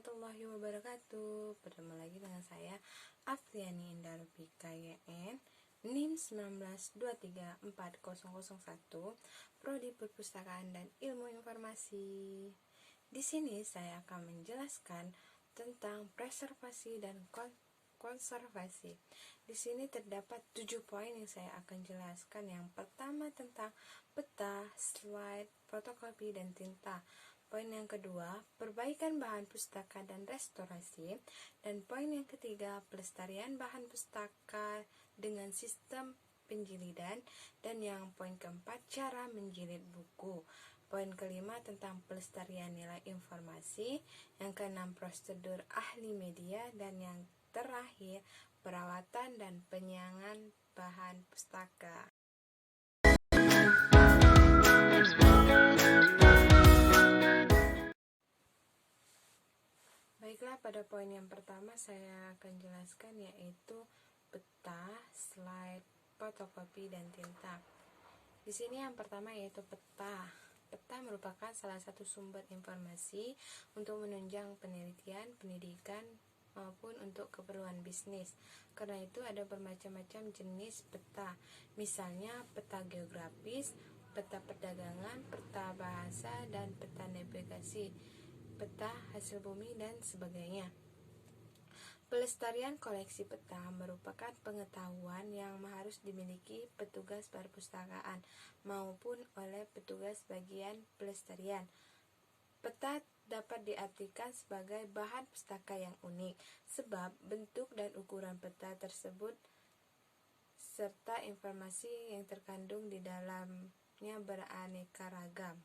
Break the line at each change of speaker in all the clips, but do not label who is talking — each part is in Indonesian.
warahmatullahi wabarakatuh. Bertemu lagi dengan saya Afriani Indarubika YN NIM 192340001 Prodi Perpustakaan dan Ilmu Informasi. Di sini saya akan menjelaskan tentang preservasi dan konservasi. Di sini terdapat 7 poin yang saya akan jelaskan. Yang pertama tentang peta, slide, fotokopi, dan tinta. Poin yang kedua, perbaikan bahan pustaka dan restorasi. Dan poin yang ketiga, pelestarian bahan pustaka dengan sistem penjilidan. Dan yang poin keempat, cara menjilid buku. Poin kelima tentang pelestarian nilai informasi. Yang keenam, prosedur ahli media. Dan yang terakhir, perawatan dan penyiangan bahan pustaka. Baiklah, pada poin yang pertama saya akan jelaskan yaitu peta, slide, fotokopi, dan tinta. Di sini yang pertama yaitu peta. Peta merupakan salah satu sumber informasi untuk menunjang penelitian, pendidikan, maupun untuk keperluan bisnis. Karena itu ada bermacam-macam jenis peta. Misalnya peta geografis, peta perdagangan, peta bahasa, dan peta navigasi, peta hasil bumi, dan sebagainya. Pelestarian koleksi peta merupakan pengetahuan yang harus dimiliki petugas perpustakaan maupun oleh petugas bagian pelestarian. Peta dapat diartikan sebagai bahan pustaka yang unik, sebab bentuk dan ukuran peta tersebut serta informasi yang terkandung di dalamnya beraneka ragam.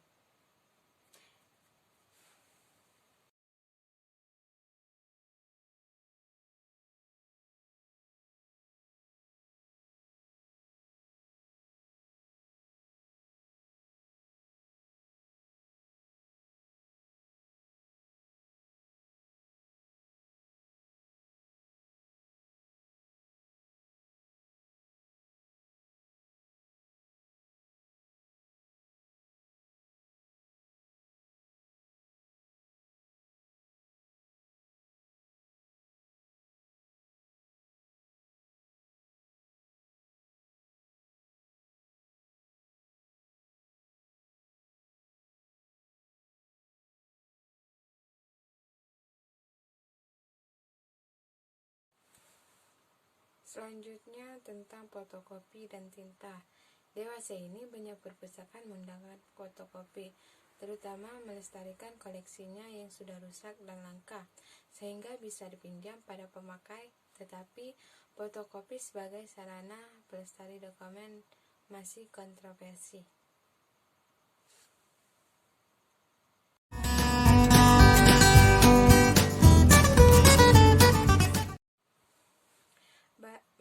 Selanjutnya tentang fotokopi dan tinta. Dewasa ini banyak perpustakaan menggunakan fotokopi, terutama melestarikan koleksinya yang sudah rusak dan langka, sehingga bisa dipinjam pada pemakai. Tetapi fotokopi sebagai sarana pelestari dokumen masih kontroversi.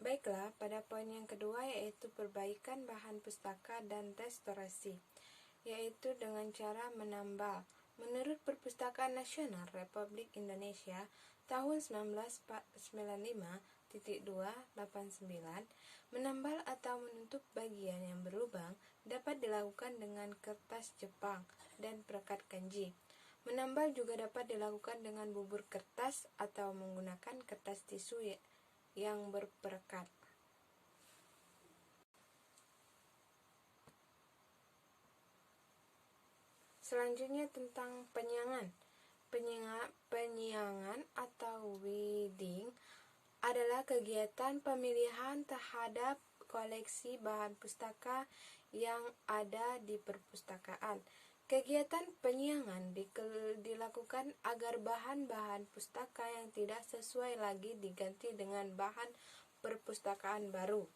Baiklah, pada poin yang kedua yaitu perbaikan bahan pustaka dan restorasi, yaitu dengan cara menambal. Menurut Perpustakaan Nasional Republik Indonesia tahun 1995.289, menambal atau menutup bagian yang berlubang dapat dilakukan dengan kertas Jepang dan perekat kanji. Menambal juga dapat dilakukan dengan bubur kertas atau menggunakan kertas tisu yang berperekat. Selanjutnya tentang penyiangan. Penyiangan atau weeding adalah kegiatan pemilihan terhadap koleksi bahan pustaka yang ada di perpustakaan. Kegiatan penyiangan dilakukan agar bahan-bahan pustaka yang tidak sesuai lagi diganti dengan bahan perpustakaan baru.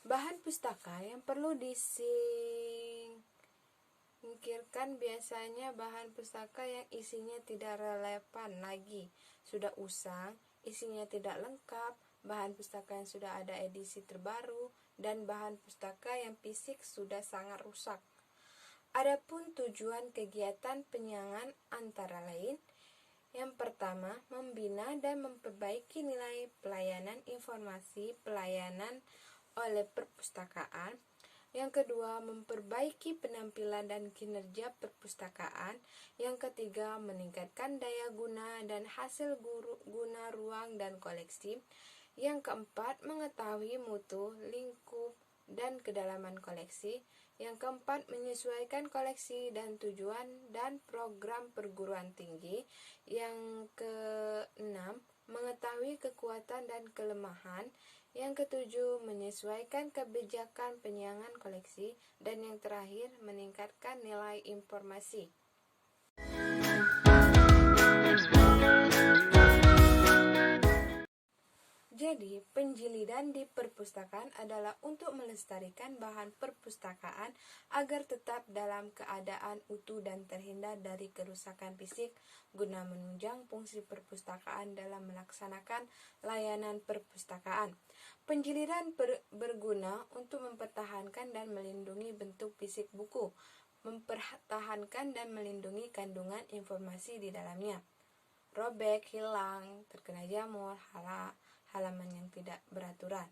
Bahan pustaka yang perlu disingkirkan biasanya bahan pustaka yang isinya tidak relevan lagi, sudah usang, isinya tidak lengkap, bahan pustaka yang sudah ada edisi terbaru, dan bahan pustaka yang fisik sudah sangat rusak. Adapun tujuan kegiatan penyiangan antara lain, yang pertama, membina dan memperbaiki nilai pelayanan informasi pelayanan oleh perpustakaan. Yang kedua, memperbaiki penampilan dan kinerja perpustakaan. Yang ketiga, meningkatkan daya guna dan hasil guna ruang dan koleksi. Yang keempat, mengetahui mutu, lingkup, dan kedalaman koleksi. Yang keempat, menyesuaikan koleksi dan tujuan dan program perguruan tinggi. Yang keenam, mengetahui kekuatan dan kelemahan. Yang ketujuh, menyesuaikan kebijakan penyiangan koleksi. Dan yang terakhir, meningkatkan nilai informasi. Jadi, penjilidan di perpustakaan adalah untuk melestarikan bahan perpustakaan agar tetap dalam keadaan utuh dan terhindar dari kerusakan fisik guna menunjang fungsi perpustakaan dalam melaksanakan layanan perpustakaan. Penjilidan berguna untuk mempertahankan dan melindungi bentuk fisik buku, mempertahankan dan melindungi kandungan informasi di dalamnya. Robek, hilang, terkena jamur, halaman yang tidak beraturan,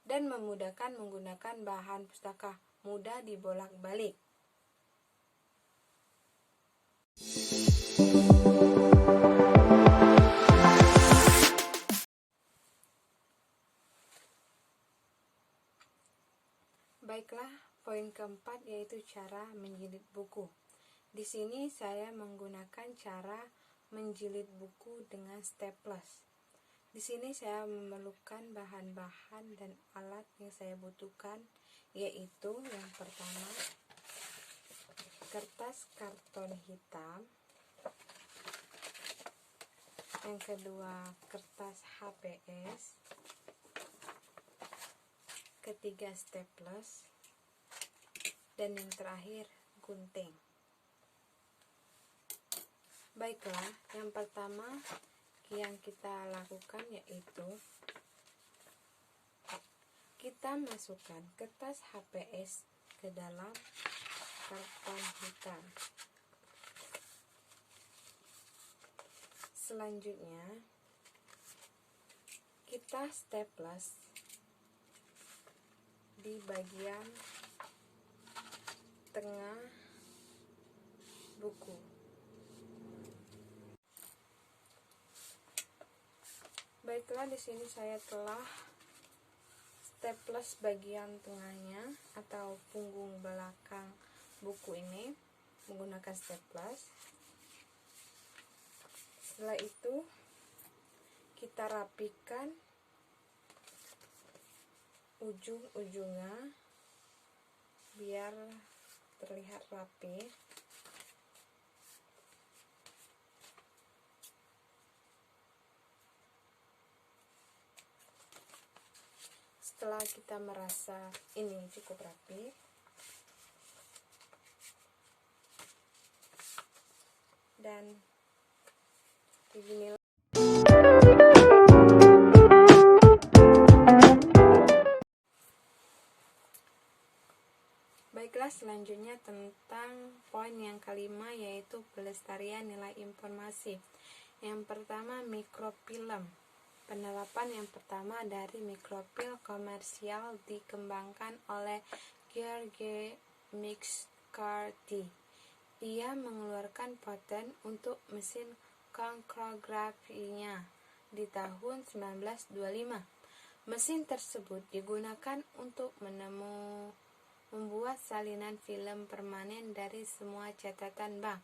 dan memudahkan menggunakan bahan pustaka, mudah dibolak-balik. Baiklah, poin keempat yaitu cara menjilid buku. Di sini saya menggunakan cara menjilid buku dengan staples. Di sini saya memerlukan bahan-bahan dan alat yang saya butuhkan, yaitu yang pertama, kertas karton hitam, yang kedua kertas HPS, ketiga staples, dan yang terakhir gunting. Baiklah, yang pertama yang kita lakukan yaitu kita masukkan kertas HPS ke dalam karton hitam. Selanjutnya kita staples di bagian tengah buku. Baiklah, di sini saya telah staples bagian tengahnya atau punggung belakang buku ini menggunakan staples. Setelah itu kita rapikan ujung-ujungnya biar terlihat rapi. Setelah kita merasa ini cukup rapi, dan beginilah Baiklah, selanjutnya tentang poin yang kelima, yaitu pelestarian nilai informasi. Yang pertama, mikrofilm. Penerapan yang pertama dari mikrofilm komersial dikembangkan oleh George McCarthy. Ia mengeluarkan paten untuk mesin chronographinya di tahun 1925. Mesin tersebut digunakan untuk membuat salinan film permanen dari semua catatan bank.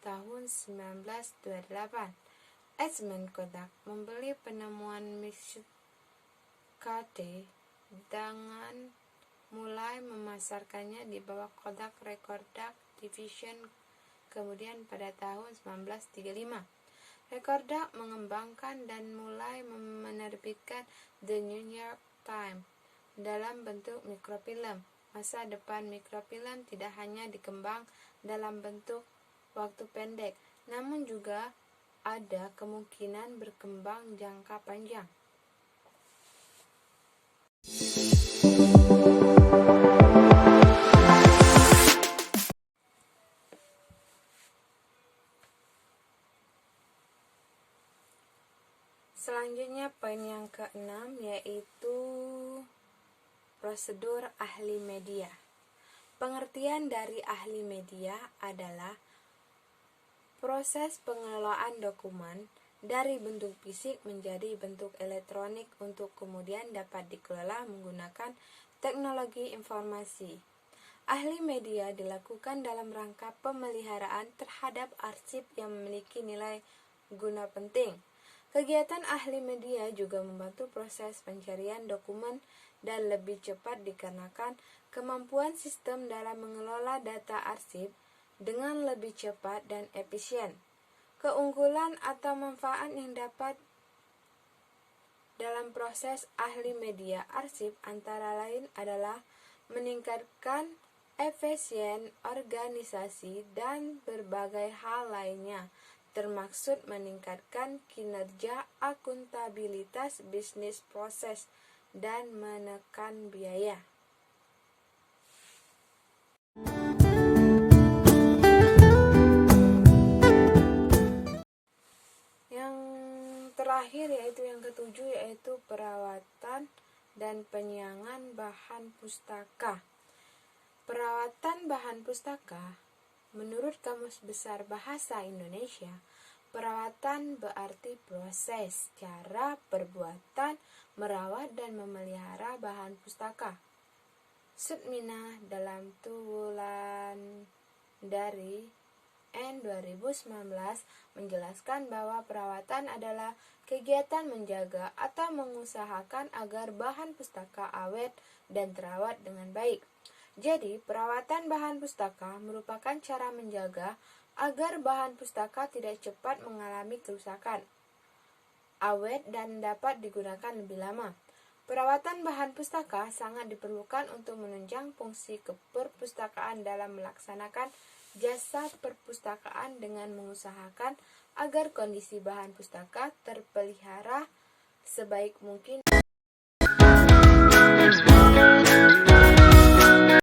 Tahun 1928, Eastman Kodak membeli penemuan McCarthy dengan mulai memasarkannya di bawah Kodak Recorder Division. Kemudian pada tahun 1935, Kodak mengembangkan dan mulai menerbitkan The New York Times dalam bentuk mikrofilm. Masa depan mikrofilm tidak hanya dikembang dalam bentuk waktu pendek, namun juga ada kemungkinan berkembang jangka panjang. Selanjutnya poin yang keenam yaitu prosedur ahli media. Pengertian dari ahli media adalah proses pengelolaan dokumen dari bentuk fisik menjadi bentuk elektronik untuk kemudian dapat dikelola menggunakan teknologi informasi. Ahli media dilakukan dalam rangka pemeliharaan terhadap arsip yang memiliki nilai guna penting. Kegiatan ahli media juga membantu proses pencarian dokumen dan lebih cepat dikarenakan kemampuan sistem dalam mengelola data arsip dengan lebih cepat dan efisien. Keunggulan atau manfaat yang dapat dalam proses ahli media arsip antara lain adalah meningkatkan efisien organisasi dan berbagai hal lainnya, termaksud meningkatkan kinerja akuntabilitas bisnis proses dan menekan biaya. Yang terakhir yaitu yang ketujuh, yaitu perawatan dan penyiangan bahan pustaka. Perawatan bahan pustaka, menurut Kamus Besar Bahasa Indonesia, perawatan berarti proses, cara, perbuatan, merawat dan memelihara bahan pustaka. Sudmina dalam tulan dari N 2019 menjelaskan bahwa perawatan adalah kegiatan menjaga atau mengusahakan agar bahan pustaka awet dan terawat dengan baik. Jadi, perawatan bahan pustaka merupakan cara menjaga agar bahan pustaka tidak cepat mengalami kerusakan, awet, dan dapat digunakan lebih lama. Perawatan bahan pustaka sangat diperlukan untuk menunjang fungsi keperpustakaan dalam melaksanakan jasa perpustakaan dengan mengusahakan agar kondisi bahan pustaka terpelihara sebaik mungkin.